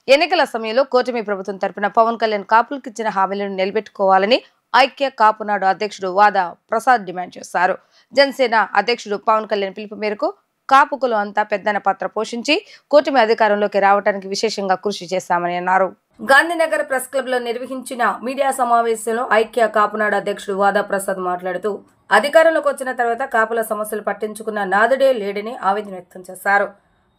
ఎన్నికల సమయంలో కూటమి ప్రభుత్వం తరపున పవన్ కళ్యాణ్ కాపులకు ఇచ్చిన హామీలను నిలబెట్టుకోవాలని ఐక్య కాపునాడు అధ్యక్షుడు వాదా ప్రసాద్ డిమాండ్ చేశారు. జనసేన అధ్యక్షుడు పవన్ కళ్యాణ్ పిలుపు మేరకు కాపుకులు అంతా పెద్దన పాత్ర పోషించి కూటమి అధికారంలోకి రావడానికి విశేషంగా కృషి చేశామని అన్నారు. గాంధీనగర్ ప్రెస్ క్లబ్ లో నిర్వహించిన మీడియా సమావేశంలో ఐక్య కాపునాడు అధ్యక్షుడు వాదా ప్రసాద్ మాట్లాడుతూ అధికారంలోకి వచ్చిన తర్వాత కాపుల సమస్యలు పట్టించుకున్న నాదుడే లేడని ఆవేదన వ్యక్తం చేశారు.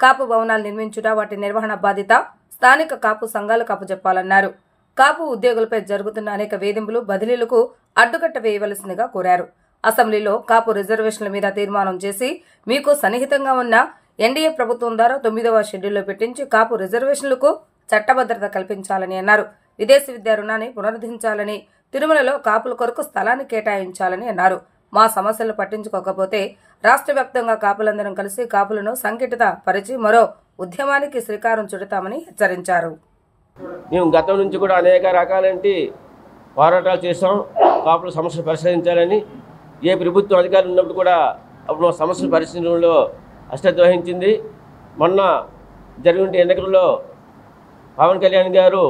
కాపు భవనాలు నిర్మించుట, వాటి నిర్వహణ బాధ్యత స్థానిక కాపు సంఘాలకు అప్పచెప్పాలన్నారు. కాపు ఉద్యోగులపై జరుగుతున్న అనేక వేధింపులు, బదిలీలకు అడ్డుకట్ట వేయవలసిందిగా కోరారు. అసెంబ్లీలో కాపు రిజర్వేషన్ల మీద తీర్మానం చేసి మీకు సన్నిహితంగా ఉన్న ఎన్డీఏ ప్రభుత్వం ద్వారా 9వ షెడ్యూల్లో పెట్టించి కాపు రిజర్వేషన్లకు చట్టభద్రత కల్పించాలని అన్నారు. విదేశీ విద్యా రుణాన్ని పునరుద్ధరించాలని, తిరుమలలో కాపుల కొరకు స్థలాన్ని కేటాయించాలని అన్నారు. మా సమస్యలు పట్టించుకోకపోతే రాష్ట్ర వ్యాప్తంగా కాపులందరం కలిసి కాపులను సంఘటిత పరిచి మరో ఉద్యమానికి శ్రీకారం చుడతామని హెచ్చరించారు. మేము గతం నుంచి కూడా అనేక రకాలంటి పోరాటాలు చేసాం. కాపుల సమస్యలు పరిశీలించాలని ఏ ప్రభుత్వం అధికారులు ఉన్నప్పుడు కూడా అప్పుడు మా సమస్యలు పరిశీలనలో అశ్రద్ధ వహించింది. మొన్న జరిగిన ఎన్నికల్లో పవన్ కళ్యాణ్ గారు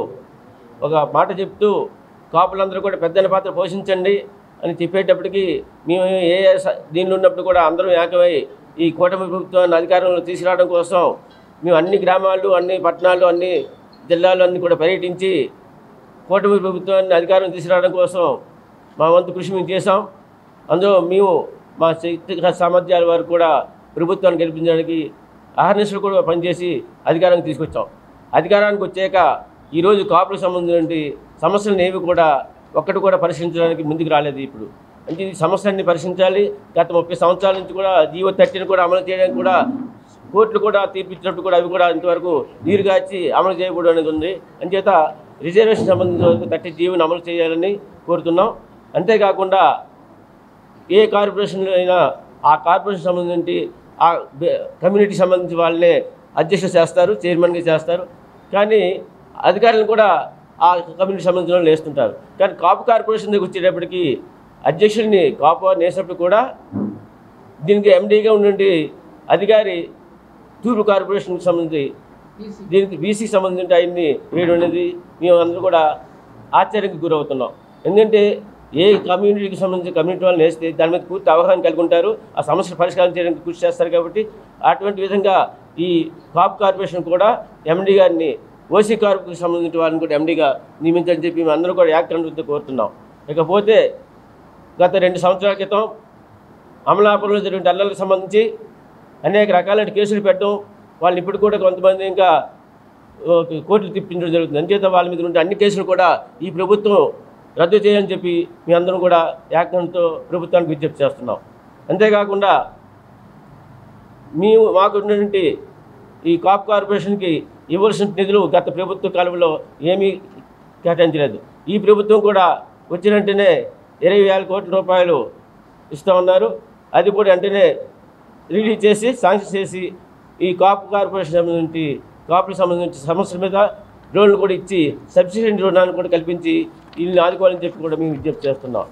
ఒక మాట చెప్తూ కాపులందరూ కూడా పెద్దన పాత్ర పోషించండి అని చెప్పేటప్పటికి మేము ఏ దీనిలో ఉన్నప్పుడు కూడా అందరం ఏకమై ఈ కూటమి ప్రభుత్వాన్ని అధికారంలో తీసుకురావడం కోసం మేము అన్ని గ్రామాలు, అన్ని పట్టణాలు, అన్ని జిల్లాలు అన్నీ కూడా పర్యటించి కూటమి ప్రభుత్వాన్ని అధికారం తీసుకురావడం కోసం మా వంతు కృషి మేము చేసాం. అందులో మేము మా శక్తి సామర్థ్యాల వారు కూడా ప్రభుత్వాన్ని గెలిపించడానికి అహర్నిశలు కూడా పనిచేసి అధికారానికి తీసుకొచ్చాం. అధికారానికి వచ్చాక ఈరోజు కాపులకు సంబంధించిన సమస్యలను ఏవి కూడా ఒక్కటి కూడా పరిశీలించడానికి ముందుకు రాలేదు. ఇప్పుడు అంటే ఈ సమస్యలన్నీ పరిశీలించాలి. గత 30 సంవత్సరాల నుంచి కూడా జీవో 30ని కూడా అమలు చేయడానికి కూడా కోర్టులు కూడా తీర్పిచ్చినప్పుడు కూడా అవి కూడా ఇంతవరకు నీరుగాచి అమలు చేయకూడదు ఉంది. అంచేత రిజర్వేషన్ సంబంధించిన 30 జీవోని అమలు చేయాలని కోరుతున్నాం. అంతేకాకుండా ఏ కార్పొరేషన్లో అయినా ఆ కార్పొరేషన్ సంబంధించి ఆ కమ్యూనిటీ సంబంధించి వాళ్ళనే అధ్యక్షులు చేస్తారు, చైర్మన్గా చేస్తారు. కానీ అధికారులను కూడా ఆ కమ్యూనిటీ సంబంధించిన వాళ్ళు వేస్తుంటారు. కానీ కాపు కార్పొరేషన్ దగ్గర వచ్చేటప్పటికి అధ్యక్షుడిని కాపు వేసినప్పుడు కూడా దీనికి ఎండీగా ఉండే అధికారి తూర్పు కార్పొరేషన్కి సంబంధించి దీనికి బీసీకి సంబంధించి ఆయన్ని వేయడం అనేది మేము అందరూ కూడా ఆశ్చర్యానికి గురవుతున్నాం. ఎందుకంటే ఏ కమ్యూనిటీకి సంబంధించి కమ్యూనిటీ వాళ్ళని వేస్తే దాని మీద పూర్తి అవగాహన కలిగి ఉంటారు, ఆ సమస్యలు పరిష్కారం చేయడానికి కృషి చేస్తారు. కాబట్టి అటువంటి విధంగా ఈ కాపు కార్పొరేషన్ కూడా ఎండీ గారిని ఓసీ కార్పుకి సంబంధించిన వారిని కూడా ఎండీగా నియమించని చెప్పి మేము అందరూ కూడా యాక్ట్ కోరుతున్నాం. ఇకపోతే గత 2 సంవత్సరాల క్రితం అమలాపురంలో జరిగిన అల్లర్లకు సంబంధించి అనేక రకాలైన కేసులు పెట్టడం, వాళ్ళని ఇప్పుడు కూడా కొంతమంది ఇంకా కోర్టులు తిప్పించడం జరుగుతుంది. అంచేత వాళ్ళ మీద ఉండే అన్ని కేసులు కూడా ఈ ప్రభుత్వం రద్దు చేయని చెప్పి మీ అందరం కూడా యాక్ట్తో ప్రభుత్వానికి విజ్ఞప్తి చేస్తున్నాం. అంతేకాకుండా మాకున్నటువంటి ఈ కాపు కార్పొరేషన్కి ఇవ్వాల్సిన నిధులు గత ప్రభుత్వ కాలంలో ఏమీ కేటాయించలేదు. ఈ ప్రభుత్వం కూడా వచ్చిన వెంటనే 20,000 కోట్ల రూపాయలు ఇస్తూ ఉన్నారు. అది కూడా వెంటనే రిలీజ్ చేసి శాంక్షన్ చేసి ఈ కాపు కార్పొరేషన్ సంబంధించి కాపులకు సంబంధించిన సమస్యల మీద లోన్లు కూడా ఇచ్చి సబ్సిడీ రుణాన్ని కూడా కల్పించి వీళ్ళని ఆదుకోవాలని చెప్పి కూడా మేము విజ్ఞప్తి చేస్తున్నాం.